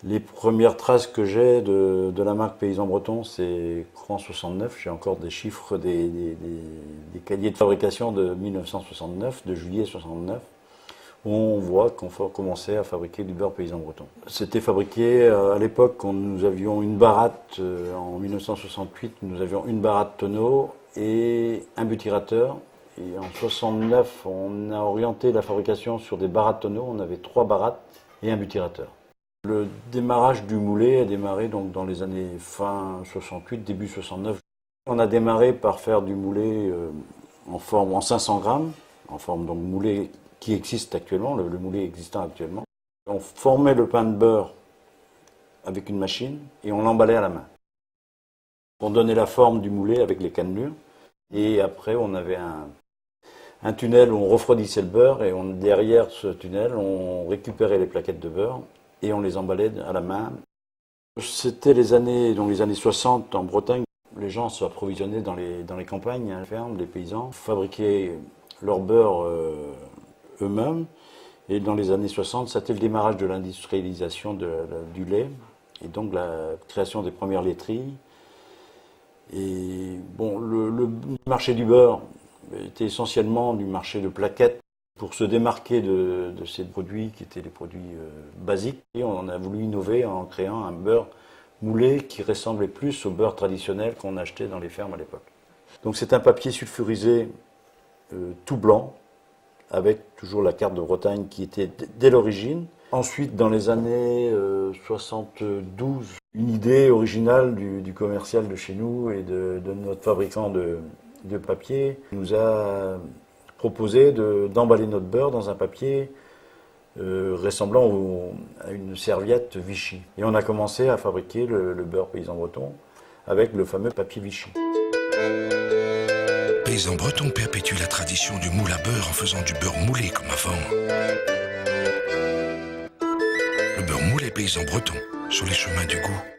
Les premières traces que j'ai de la marque Paysan Breton, c'est courant 69. J'ai encore des chiffres des cahiers de fabrication de 1969, de juillet 69, où on voit qu'on commençait à fabriquer du beurre Paysan Breton. C'était fabriqué à l'époque quand nous avions une baratte, en 1968, nous avions une baratte tonneau et un butyrateur. Et en 69, on a orienté la fabrication sur des barattes tonneaux. On avait 3 barattes et un butyrateur. Le démarrage du moulé a démarré donc dans les années fin 68, début 69. On a démarré par faire du moulé en 500 grammes, en forme donc moulé qui existe actuellement, le moulé existant actuellement. On formait le pain de beurre avec une machine et on l'emballait à la main. On donnait la forme du moulé avec les cannelures et après on avait un tunnel où on refroidissait le beurre et derrière ce tunnel on récupérait les plaquettes de beurre et on les emballait à la main. C'était les années 60 en Bretagne. Les gens s'approvisionnaient dans les campagnes, les fermes, les paysans, fabriquaient leur beurre eux-mêmes. Et dans les années 60, c'était le démarrage de l'industrialisation du lait et donc la création des premières laiteries. Et bon, le marché du beurre était essentiellement du marché de plaquettes. Pour se démarquer de ces produits qui étaient des produits basiques, et on a voulu innover en créant un beurre moulé qui ressemblait plus au beurre traditionnel qu'on achetait dans les fermes à l'époque. Donc c'est un papier sulfurisé tout blanc, avec toujours la carte de Bretagne qui était dès l'origine. Ensuite, dans les années 72, une idée originale du commercial de chez nous et de notre fabricant de papier nous a proposé d'emballer notre beurre dans un papier ressemblant à une serviette Vichy. Et on a commencé à fabriquer le beurre Paysan Breton avec le fameux papier Vichy. Paysan Breton perpétue la tradition du moule à beurre en faisant du beurre moulé comme avant. Le beurre moulé Paysan Breton sur les chemins du goût.